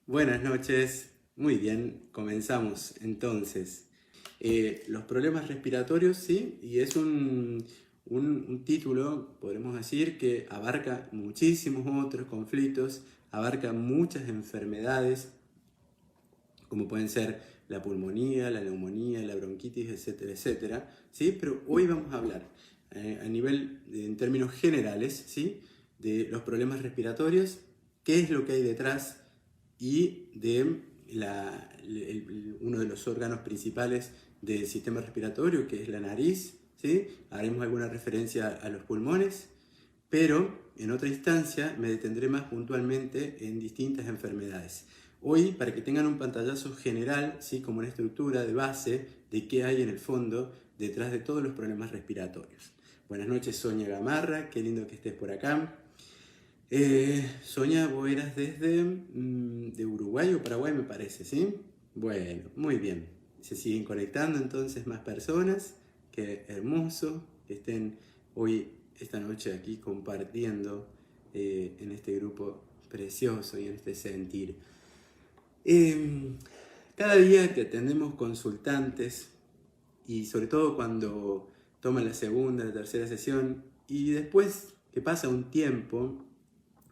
Buenas noches, muy bien, comenzamos entonces. Los problemas respiratorios, sí, y es un título, podremos decir, que abarca muchísimos otros conflictos, abarca muchas enfermedades, como pueden ser la pulmonía, la neumonía, la bronquitis, etcétera, etcétera, ¿sí? Pero hoy vamos a hablar en términos generales, ¿sí? De los problemas respiratorios, qué es lo que hay detrás y de uno de los órganos principales del sistema respiratorio, que es la nariz, ¿sí? Haremos alguna referencia a los pulmones, pero en otra instancia me detendré más puntualmente en distintas enfermedades. Hoy, para que tengan un pantallazo general, ¿sí? Como una estructura de base de qué hay en el fondo detrás de todos los problemas respiratorios. Buenas noches, Sonia Gamarra, qué lindo que estés por acá. Sonia, vos eras desde de Uruguay o Paraguay, me parece, ¿sí? Bueno, muy bien. Se siguen conectando entonces más personas. Qué hermoso que estén hoy, esta noche aquí compartiendo en este grupo precioso y en este sentir. Eh, Cada día que atendemos consultantes y sobre todo cuando toman la segunda, la tercera sesión y después que pasa un tiempo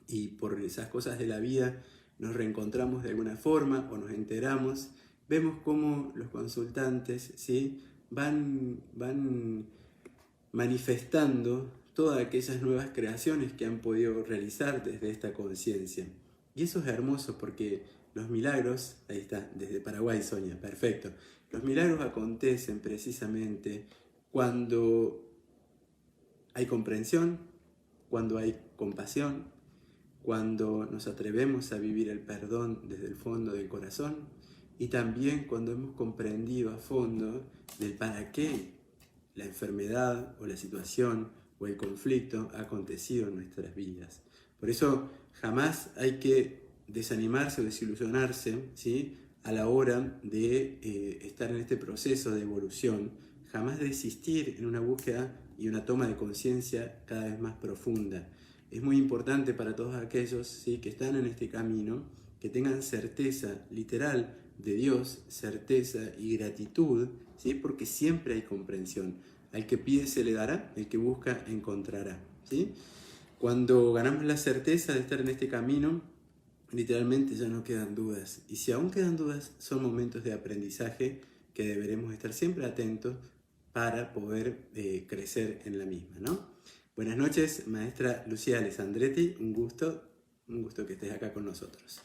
y por esas cosas de la vida nos reencontramos de alguna forma o nos enteramos, vemos cómo los consultantes, ¿sí? van manifestando todas aquellas nuevas creaciones que han podido realizar desde esta conciencia. Y eso es hermoso porque los milagros, ahí está, desde Paraguay, Sonia, perfecto. Los milagros acontecen precisamente cuando hay comprensión, cuando hay compasión, cuando nos atrevemos a vivir el perdón desde el fondo del corazón y también cuando hemos comprendido a fondo del para qué la enfermedad o la situación o el conflicto ha acontecido en nuestras vidas. Por eso jamás hay que desanimarse o desilusionarse, ¿sí? A la hora de estar en este proceso de evolución, jamás desistir en una búsqueda y una toma de conciencia cada vez más profunda. Es muy importante para todos aquellos, ¿sí? Que están en este camino, que tengan certeza literal de Dios, certeza y gratitud, ¿sí? Porque siempre hay comprensión. Al que pide se le dará, el que busca encontrará, ¿sí? Cuando ganamos la certeza de estar en este camino, literalmente ya no quedan dudas. Y si aún quedan dudas, son momentos de aprendizaje que deberemos estar siempre atentos para poder crecer en la misma, ¿no? Buenas noches, maestra Lucía Alessandretti, un gusto que estés acá con nosotros.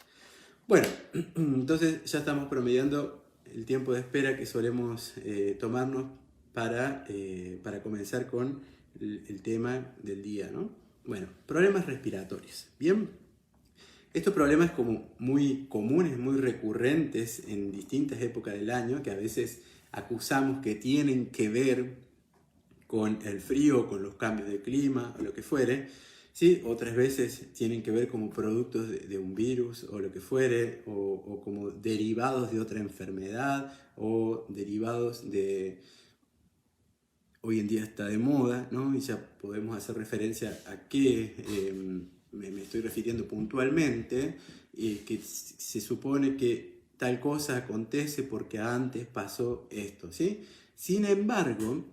Bueno, entonces ya estamos promediando el tiempo de espera que solemos tomarnos para comenzar con el tema del día, ¿no? Bueno, problemas respiratorios. Bien, estos problemas como muy comunes, muy recurrentes en distintas épocas del año, que a veces acusamos que tienen que ver con el frío, con los cambios de clima o lo que fuere, ¿sí? Otras veces tienen que ver como productos de un virus o lo que fuere, o como derivados de otra enfermedad o derivados de... Hoy en día está de moda, ¿no? Y ya podemos hacer referencia a qué me estoy refiriendo puntualmente, que se supone que tal cosa acontece porque antes pasó esto, ¿sí? Sin embargo,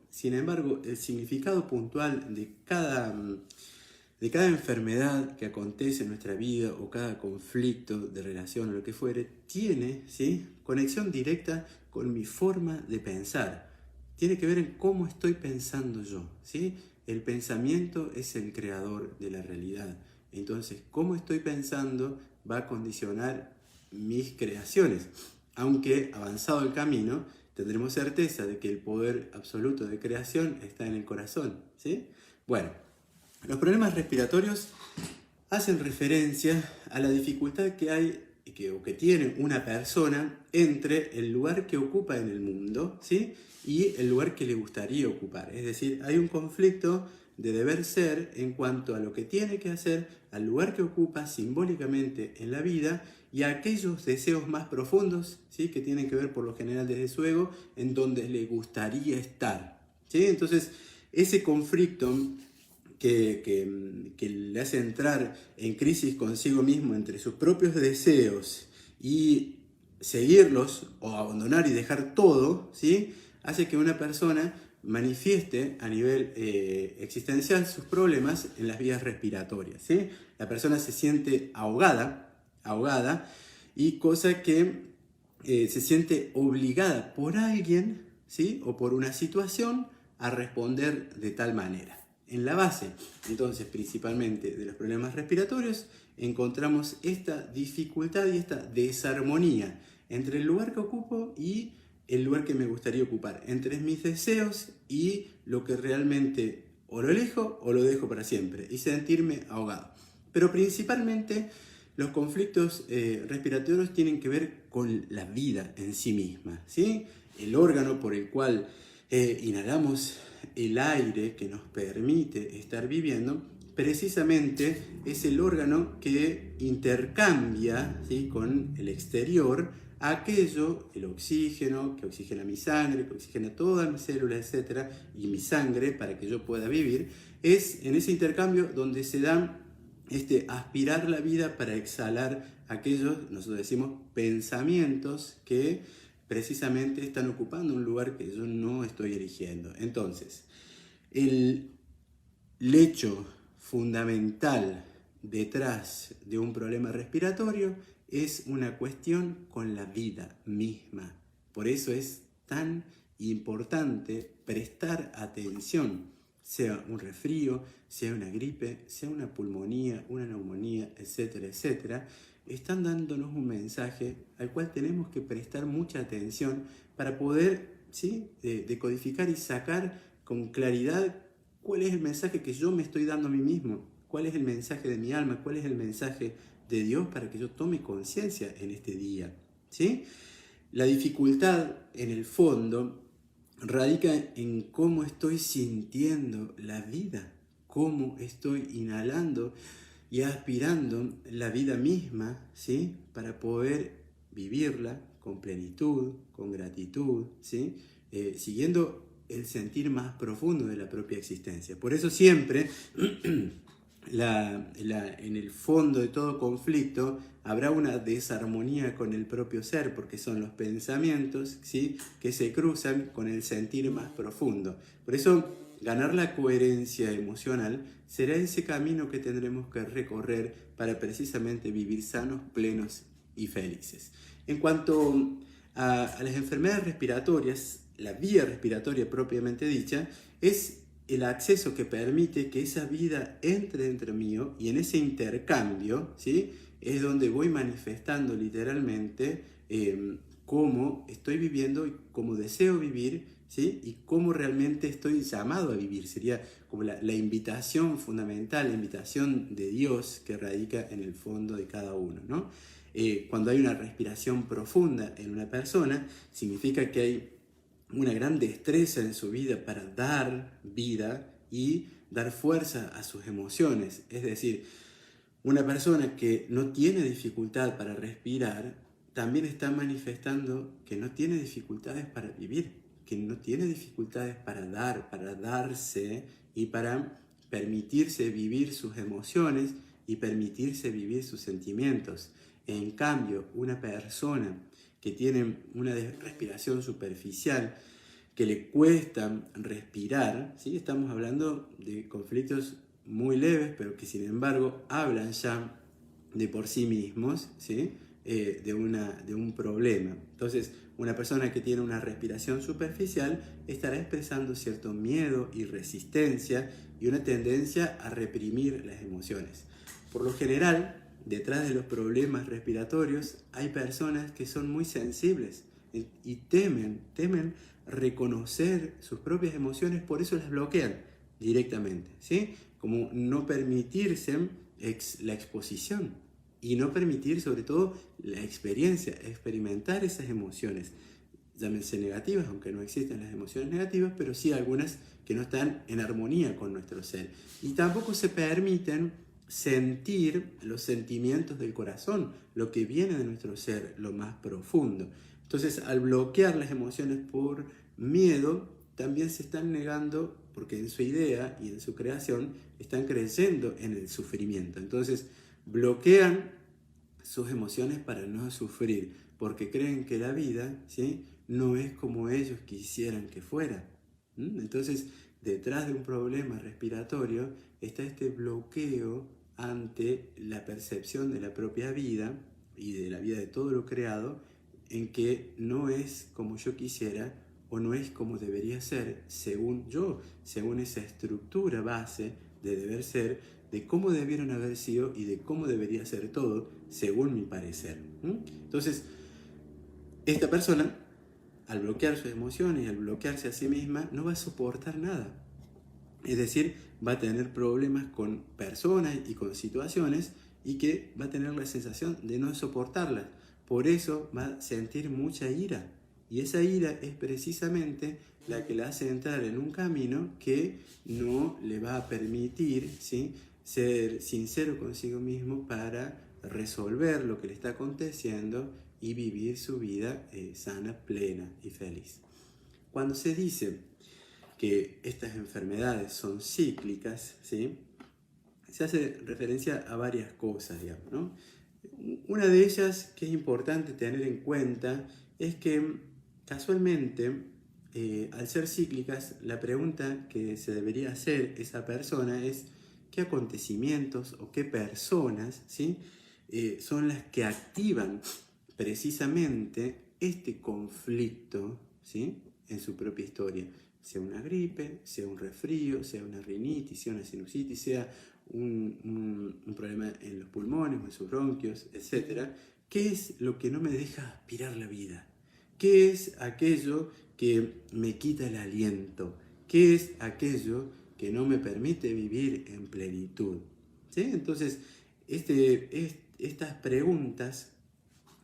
el significado puntual de cada enfermedad que acontece en nuestra vida o cada conflicto de relación o lo que fuere, tiene, ¿sí? Conexión directa con mi forma de pensar. Tiene que ver en cómo estoy pensando yo, ¿sí? El pensamiento es el creador de la realidad. Entonces, cómo estoy pensando va a condicionar mis creaciones. Aunque avanzado el camino, tendremos certeza de que el poder absoluto de creación está en el corazón, ¿sí? Bueno, los problemas respiratorios hacen referencia a la dificultad que hay o que tiene una persona entre el lugar que ocupa en el mundo, ¿sí? Y el lugar que le gustaría ocupar. Es decir, hay un conflicto de deber ser en cuanto a lo que tiene que hacer, al lugar que ocupa simbólicamente en la vida y a aquellos deseos más profundos, ¿sí? Que tienen que ver por lo general desde su ego, en donde le gustaría estar, ¿sí? Entonces, ese conflicto que le hace entrar en crisis consigo mismo entre sus propios deseos y seguirlos o abandonar y dejar todo, ¿sí? Hace que una persona manifieste a nivel existencial sus problemas en las vías respiratorias, ¿sí? La persona se siente ahogada, y cosa que se siente obligada por alguien, ¿sí? O por una situación a responder de tal manera. En la base, entonces, principalmente de los problemas respiratorios, encontramos esta dificultad y esta desarmonía entre el lugar que ocupo y el lugar que me gustaría ocupar, entre mis deseos y lo que realmente o lo elijo o lo dejo para siempre, y sentirme ahogado. Pero principalmente los conflictos respiratorios tienen que ver con la vida en sí misma, ¿sí? El órgano por el cual inhalamos el aire que nos permite estar viviendo, precisamente es el órgano que intercambia, ¿sí?, con el exterior aquello, el oxígeno, que oxigena mi sangre, que oxigena todas mis células, etcétera, y mi sangre para que yo pueda vivir. Es en ese intercambio donde se da aspirar la vida para exhalar aquellos, nosotros decimos, pensamientos que precisamente están ocupando un lugar que yo no estoy eligiendo. Entonces, el hecho fundamental detrás de un problema respiratorio es una cuestión con la vida misma. Por eso es tan importante prestar atención, sea un resfrío, sea una gripe, sea una pulmonía, una neumonía, etcétera, etcétera. Están dándonos un mensaje al cual tenemos que prestar mucha atención para poder, ¿sí?, decodificar y sacar con claridad cuál es el mensaje que yo me estoy dando a mí mismo, cuál es el mensaje de mi alma, cuál es el mensaje de Dios para que yo tome conciencia en este día, ¿sí? La dificultad, en el fondo, radica en cómo estoy sintiendo la vida, cómo estoy inhalando y aspirando la vida misma, ¿sí?, para poder vivirla con plenitud, con gratitud, ¿sí?, siguiendo el sentir más profundo de la propia existencia. Por eso siempre en el fondo de todo conflicto habrá una desarmonía con el propio ser, porque son los pensamientos, ¿sí?, que se cruzan con el sentir más profundo. Por eso, ganar la coherencia emocional será ese camino que tendremos que recorrer para precisamente vivir sanos, plenos y felices. En cuanto a las enfermedades respiratorias, la vía respiratoria propiamente dicha es el acceso que permite que esa vida entre dentro mío, y en ese intercambio, ¿sí?, es donde voy manifestando literalmente cómo estoy viviendo y cómo deseo vivir, ¿sí?, y cómo realmente estoy llamado a vivir. Sería como la invitación fundamental, la invitación de Dios que radica en el fondo de cada uno, ¿no? Cuando hay una respiración profunda en una persona, significa que hay una gran destreza en su vida para dar vida y dar fuerza a sus emociones. Es decir, una persona que no tiene dificultad para respirar también está manifestando que no tiene dificultades para vivir, que no tiene dificultades para dar, para darse y para permitirse vivir sus emociones y permitirse vivir sus sentimientos. En cambio, una persona que tiene una respiración superficial, que le cuesta respirar, ¿sí?, estamos hablando de conflictos muy leves, pero que sin embargo hablan ya de por sí mismos, ¿sí?, de un problema. Entonces, una persona que tiene una respiración superficial estará expresando cierto miedo y resistencia y una tendencia a reprimir las emociones. Por lo general, detrás de los problemas respiratorios hay personas que son muy sensibles y temen reconocer sus propias emociones, por eso las bloquean directamente, ¿sí? Como no permitirse la exposición y no permitir sobre todo la experiencia, experimentar esas emociones, llámense negativas, aunque no existen las emociones negativas, pero sí algunas que no están en armonía con nuestro ser. Y tampoco se permiten sentir los sentimientos del corazón, lo que viene de nuestro ser, lo más profundo. Entonces, al bloquear las emociones por miedo, también se están negando, porque en su idea y en su creación están creyendo en el sufrimiento. Entonces, bloquean sus emociones para no sufrir, porque creen que la vida, ¿sí?, no es como ellos quisieran que fuera. Entonces, detrás de un problema respiratorio está este bloqueo ante la percepción de la propia vida y de la vida de todo lo creado, en que no es como yo quisiera o no es como debería ser según yo, según esa estructura base de deber ser, de cómo debieron haber sido y de cómo debería ser todo, según mi parecer. Entonces, esta persona, al bloquear sus emociones y al bloquearse a sí misma, no va a soportar nada. Es decir, va a tener problemas con personas y con situaciones y que va a tener la sensación de no soportarlas. Por eso va a sentir mucha ira. Y esa ira es precisamente la que le hace entrar en un camino que no le va a permitir, ¿sí?, ser sincero consigo mismo para resolver lo que le está aconteciendo y vivir su vida sana, plena y feliz. Cuando se dice que estas enfermedades son cíclicas, ¿sí?, se hace referencia a varias cosas, digamos, ¿no? Una de ellas que es importante tener en cuenta es que casualmente, al ser cíclicas, la pregunta que se debería hacer esa persona es qué acontecimientos o qué personas, ¿sí?, son las que activan precisamente este conflicto, ¿sí?, en su propia historia. Sea una gripe, sea un resfrío, sea una rinitis, sea una sinusitis, sea un problema en los pulmones o en sus bronquios, etc. ¿Qué es lo que no me deja aspirar la vida? ¿Qué es aquello que me quita el aliento? ¿Qué es aquello que no me permite vivir en plenitud? ¿Sí? Entonces, estas preguntas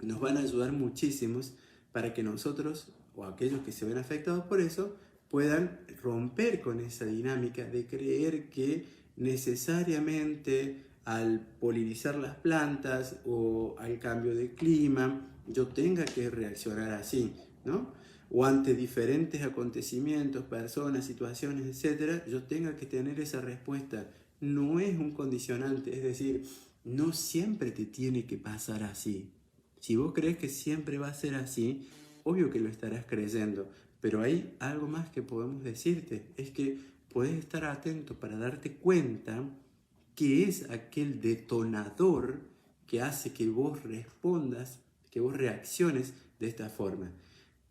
nos van a ayudar muchísimos para que nosotros, o aquellos que se ven afectados por eso, puedan romper con esa dinámica de creer que necesariamente al polinizar las plantas o al cambio de clima yo tenga que reaccionar así, ¿no? O ante diferentes acontecimientos, personas, situaciones, etcétera, yo tenga que tener esa respuesta. No es un condicionante, es decir, no siempre te tiene que pasar así. Si vos crees que siempre va a ser así, obvio que lo estarás creyendo, pero hay algo más que podemos decirte, es que puedes estar atento para darte cuenta que es aquel detonador que hace que vos respondas, que vos reacciones de esta forma.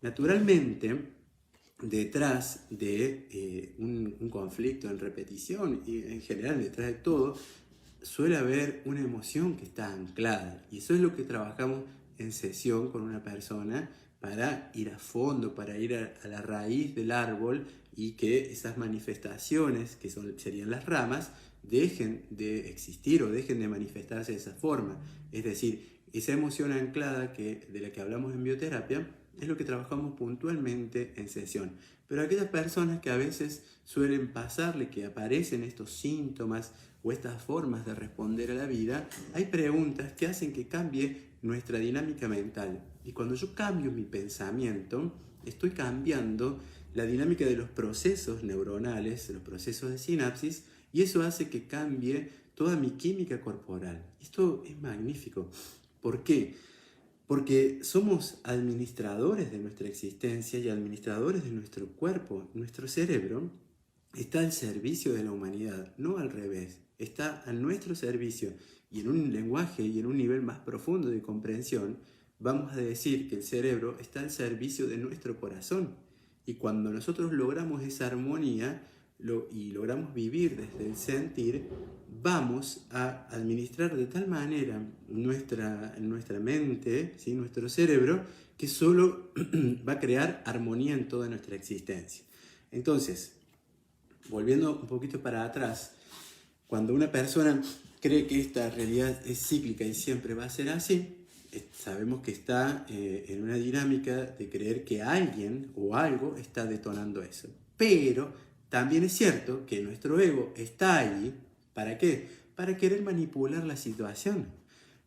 Naturalmente, detrás de un conflicto en repetición y en general detrás de todo, suele haber una emoción que está anclada. Y eso es lo que trabajamos en sesión con una persona para ir a fondo, para ir a la raíz del árbol y que esas manifestaciones, que serían las ramas, dejen de existir o dejen de manifestarse de esa forma. Es decir, esa emoción anclada de la que hablamos en bioterapia es lo que trabajamos puntualmente en sesión. Pero aquellas personas que a veces suelen pasarle, que aparecen estos síntomas o estas formas de responder a la vida, hay preguntas que hacen que cambie nuestra dinámica mental. Y cuando yo cambio mi pensamiento, estoy cambiando la dinámica de los procesos neuronales, los procesos de sinapsis, y eso hace que cambie toda mi química corporal. Esto es magnífico. ¿Por qué? Porque somos administradores de nuestra existencia y administradores de nuestro cuerpo. Nuestro cerebro está al servicio de la humanidad, no al revés. Está a nuestro servicio. Y en un lenguaje y en un nivel más profundo de comprensión, vamos a decir que el cerebro está al servicio de nuestro corazón. Y cuando nosotros logramos esa armonía y logramos vivir desde el sentir, vamos a administrar de tal manera nuestra mente, ¿sí?, nuestro cerebro, que solo va a crear armonía en toda nuestra existencia. Entonces, volviendo un poquito para atrás, cuando una persona cree que esta realidad es cíclica y siempre va a ser así, sabemos que está en una dinámica de creer que alguien o algo está detonando eso. Pero también es cierto que nuestro ego está ahí, ¿para qué? Para querer manipular la situación.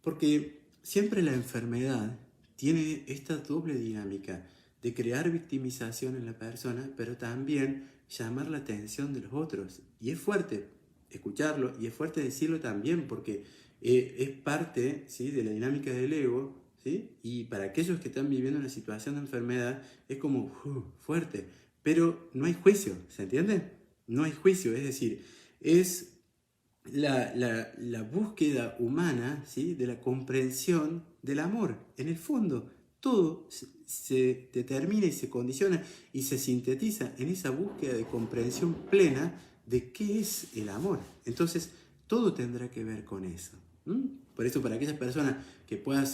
Porque siempre la enfermedad tiene esta doble dinámica de crear victimización en la persona, pero también llamar la atención de los otros. Y es fuerte, escucharlo y es fuerte decirlo también porque es parte, ¿sí?, de la dinámica del ego, ¿sí? Y para aquellos que están viviendo una situación de enfermedad es como fuerte, pero no hay juicio, ¿se entiende? No hay juicio, es decir, es la búsqueda humana, ¿sí?, de la comprensión del amor. En el fondo, todo se determina y se condiciona y se sintetiza en esa búsqueda de comprensión plena de qué es el amor. Entonces, todo tendrá que ver con eso. Por eso, para aquellas personas que pueda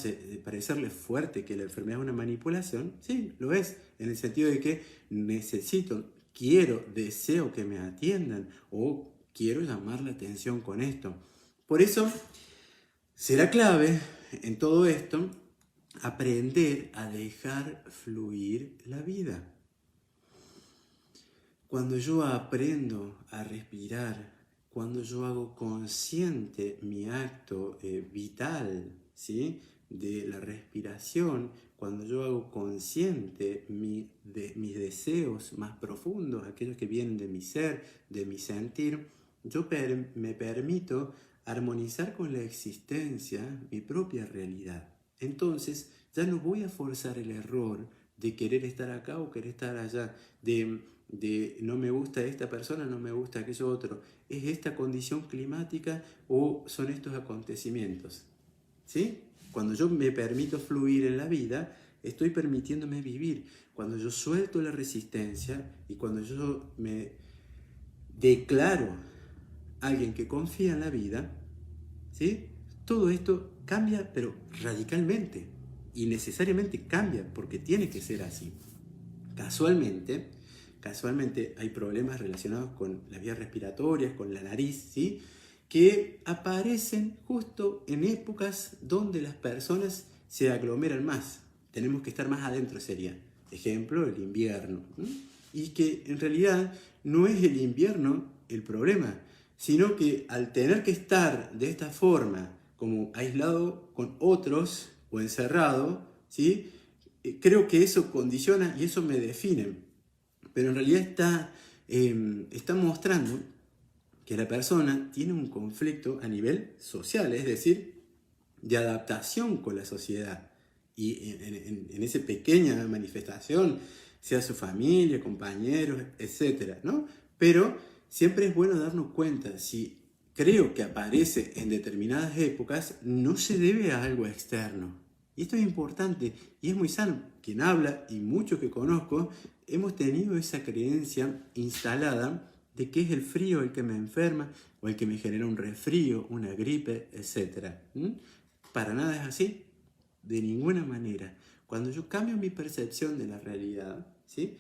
parecerles fuerte que la enfermedad es una manipulación, sí, lo es, en el sentido de que necesito, quiero, deseo que me atiendan o quiero llamar la atención con esto. Por eso, será clave en todo esto aprender a dejar fluir la vida. Cuando yo aprendo a respirar, cuando yo hago consciente mi acto vital, ¿sí?, de la respiración, cuando yo hago consciente de mis deseos más profundos, aquellos que vienen de mi ser, de mi sentir, yo me permito armonizar con la existencia mi propia realidad. Entonces ya no voy a forzar el error de querer estar acá o querer estar allá, de no me gusta esta persona, no me gusta aquello otro. ¿Es esta condición climática o son estos acontecimientos? ¿Sí? Cuando yo me permito fluir en la vida, estoy permitiéndome vivir. Cuando yo suelto la resistencia y cuando yo me declaro alguien que confía en la vida, ¿sí?, todo esto cambia, pero radicalmente. Y necesariamente cambia, porque tiene que ser así. Casualmente hay problemas relacionados con las vías respiratorias, con la nariz, ¿sí?, que aparecen justo en épocas donde las personas se aglomeran más. Tenemos que estar más adentro, sería. Ejemplo, el invierno. Y que en realidad no es el invierno el problema, sino que al tener que estar de esta forma, como aislado con otros o encerrado, ¿sí?, creo que eso condiciona y eso me define. Pero en realidad está mostrando que la persona tiene un conflicto a nivel social, es decir, de adaptación con la sociedad. Y en esa pequeña manifestación, sea su familia, compañeros, etc., ¿no? Pero siempre es bueno darnos cuenta, si creo que aparece en determinadas épocas, no se debe a algo externo. Y esto es importante y es muy sano. Quien habla, y muchos que conozco, hemos tenido esa creencia instalada de que es el frío el que me enferma o el que me genera un resfrío, una gripe, etc. Para nada es así, de ninguna manera. Cuando yo cambio mi percepción de la realidad, ¿sí?,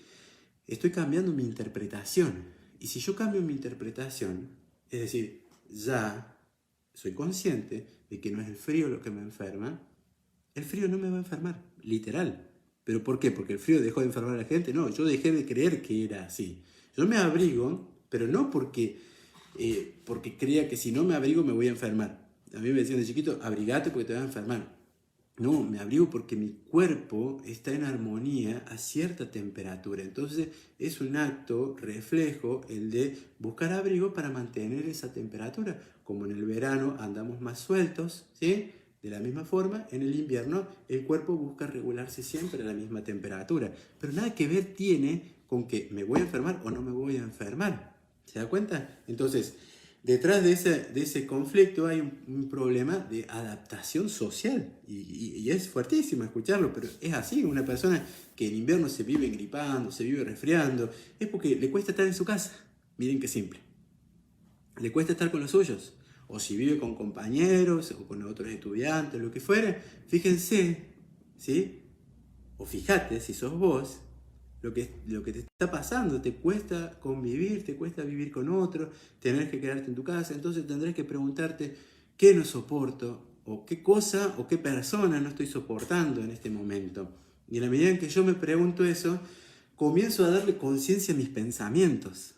estoy cambiando mi interpretación. Y si yo cambio mi interpretación, es decir, ya soy consciente de que no es el frío lo que me enferma, el frío no me va a enfermar, literal. ¿Pero por qué? ¿Porque el frío dejó de enfermar a la gente? No, yo dejé de creer que era así. Yo me abrigo, pero no porque creía que si no me abrigo me voy a enfermar. A mí me decían de chiquito, abrigate porque te vas a enfermar. No, me abrigo porque mi cuerpo está en armonía a cierta temperatura. Entonces es un acto, reflejo, el de buscar abrigo para mantener esa temperatura. Como en el verano andamos más sueltos, ¿sí?, de la misma forma, en el invierno el cuerpo busca regularse siempre a la misma temperatura. Pero nada que ver tiene con que me voy a enfermar o no me voy a enfermar. ¿Se da cuenta? Entonces, detrás de ese conflicto hay un problema de adaptación social. Y es fuertísimo escucharlo, pero es así. Una persona que en invierno se vive gripando, se vive resfriando, es porque le cuesta estar en su casa. Miren qué simple. Le cuesta estar con los suyos. O si vive con compañeros o con otros estudiantes, lo que fuera, fíjense, ¿sí?, o fíjate si sos vos, lo que te está pasando, te cuesta convivir, te cuesta vivir con otros, tenés que quedarte en tu casa, entonces tendrás que preguntarte qué no soporto, o qué cosa o qué persona no estoy soportando en este momento. Y en la medida en que yo me pregunto eso, comienzo a darle conciencia a mis pensamientos.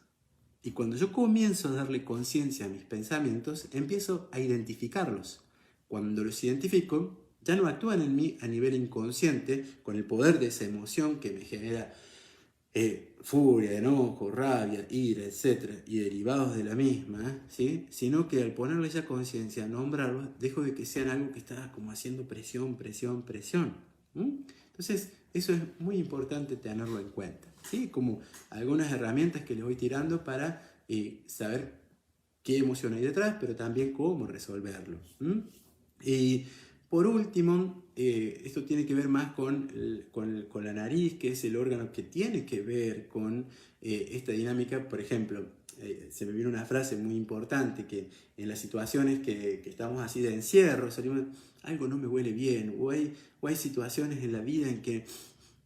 Y cuando yo comienzo a darle conciencia a mis pensamientos, empiezo a identificarlos. Cuando los identifico, ya no actúan en mí a nivel inconsciente, con el poder de esa emoción que me genera furia, enojo, rabia, ira, etcétera, y derivados de la misma, ¿sí? Sino que al ponerle esa conciencia, nombrarlos, dejo de que sean algo que está como haciendo presión, presión, presión. Entonces, eso es muy importante tenerlo en cuenta, ¿sí? Como algunas herramientas que les voy tirando para saber qué emoción hay detrás, pero también cómo resolverlo. Y por último, esto tiene que ver más con la nariz, que es el órgano que tiene que ver con esta dinámica. Por ejemplo, se me vino una frase muy importante, que en las situaciones que estamos así de encierro, salimos, algo no me huele bien, o hay situaciones en la vida en que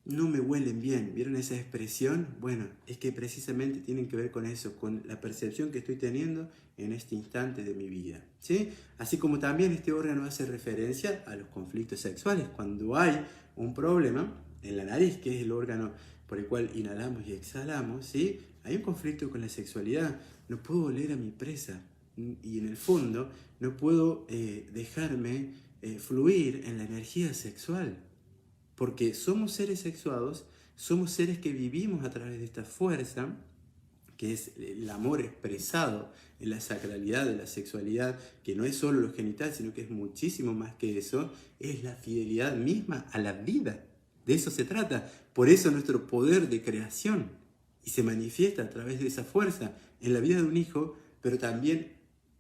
no me huelen bien. ¿Vieron esa expresión? Bueno, es que precisamente tienen que ver con eso, con la percepción que estoy teniendo en este instante de mi vida, ¿sí? Así como también este órgano hace referencia a los conflictos sexuales. Cuando hay un problema en la nariz, que es el órgano por el cual inhalamos y exhalamos, ¿sí? Hay un conflicto con la sexualidad. No puedo oler a mi presa y en el fondo no puedo dejarme fluir en la energía sexual. Porque somos seres sexuados, somos seres que vivimos a través de esta fuerza, que es el amor expresado en la sacralidad de la sexualidad, que no es solo lo genital, sino que es muchísimo más que eso, es la fidelidad misma a la vida. De eso se trata. Por eso nuestro poder de creación, y se manifiesta a través de esa fuerza en la vida de un hijo, pero también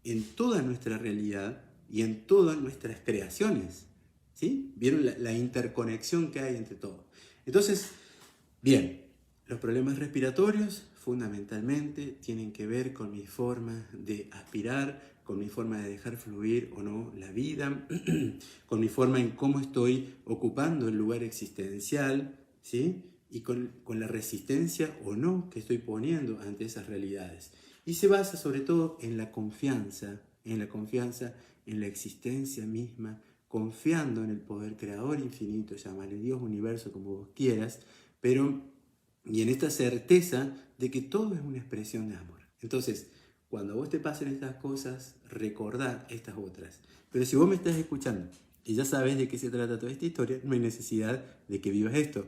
en toda nuestra realidad y en todas nuestras creaciones. ¿Sí? ¿Vieron la interconexión que hay entre todo? Entonces, bien, los problemas respiratorios fundamentalmente tienen que ver con mi forma de aspirar, con mi forma de dejar fluir o no la vida, con mi forma en cómo estoy ocupando el lugar existencial, ¿sí? Y con la resistencia o no que estoy poniendo ante esas realidades. Y se basa sobre todo en la confianza, en la existencia misma, confiando en el poder creador infinito, llámale Dios, universo, como vos quieras, pero y en esta certeza de que todo es una expresión de amor. Entonces, cuando a vos te pasen estas cosas, recordá estas otras. Pero si vos me estás escuchando y ya sabes de qué se trata toda esta historia, no hay necesidad de que vivas esto.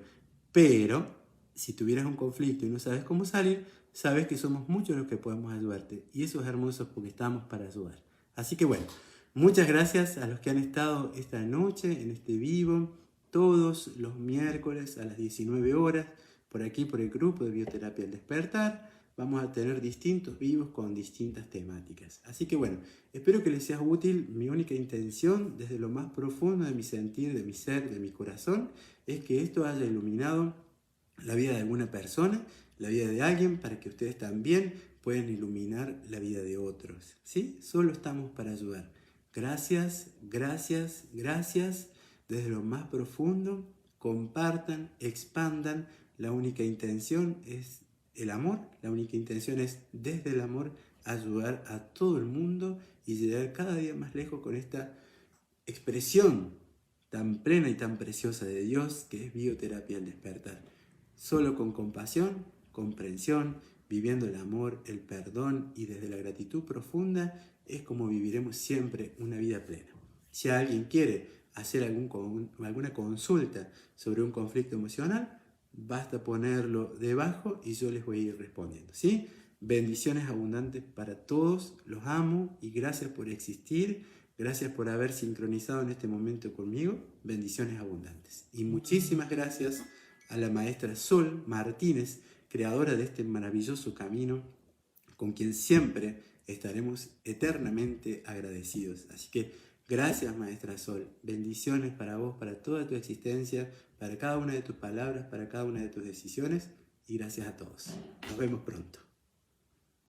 Pero, si tuvieras un conflicto y no sabes cómo salir, sabes que somos muchos los que podemos ayudarte. Y eso es hermoso porque estamos para ayudar. Así que bueno, muchas gracias a los que han estado esta noche en este vivo, todos los miércoles a las 19 horas, por aquí, por el grupo de Bioterapia al Despertar. Vamos a tener distintos vivos con distintas temáticas. Así que bueno, espero que les sea útil. Mi única intención, desde lo más profundo de mi sentir, de mi ser, de mi corazón, es que esto haya iluminado la vida de alguna persona, la vida de alguien, para que ustedes también puedan iluminar la vida de otros. ¿Sí? Solo estamos para ayudar. Gracias, gracias, gracias. Desde lo más profundo, compartan, expandan. La única intención es el amor, la única intención es desde el amor ayudar a todo el mundo y llegar cada día más lejos con esta expresión tan plena y tan preciosa de Dios que es Bioterapia al Despertar. Solo con compasión, comprensión, viviendo el amor, el perdón y desde la gratitud profunda es como viviremos siempre una vida plena. Si alguien quiere hacer alguna consulta sobre un conflicto emocional, basta ponerlo debajo y yo les voy a ir respondiendo, ¿sí? Bendiciones abundantes para todos, los amo y gracias por existir, gracias por haber sincronizado en este momento conmigo, bendiciones abundantes. Y muchísimas gracias a la maestra Sol Martínez, creadora de este maravilloso camino, con quien siempre estaremos eternamente agradecidos. Así que gracias, maestra Sol. Bendiciones para vos, para toda tu existencia, para cada una de tus palabras, para cada una de tus decisiones. Y gracias a todos. Nos vemos pronto.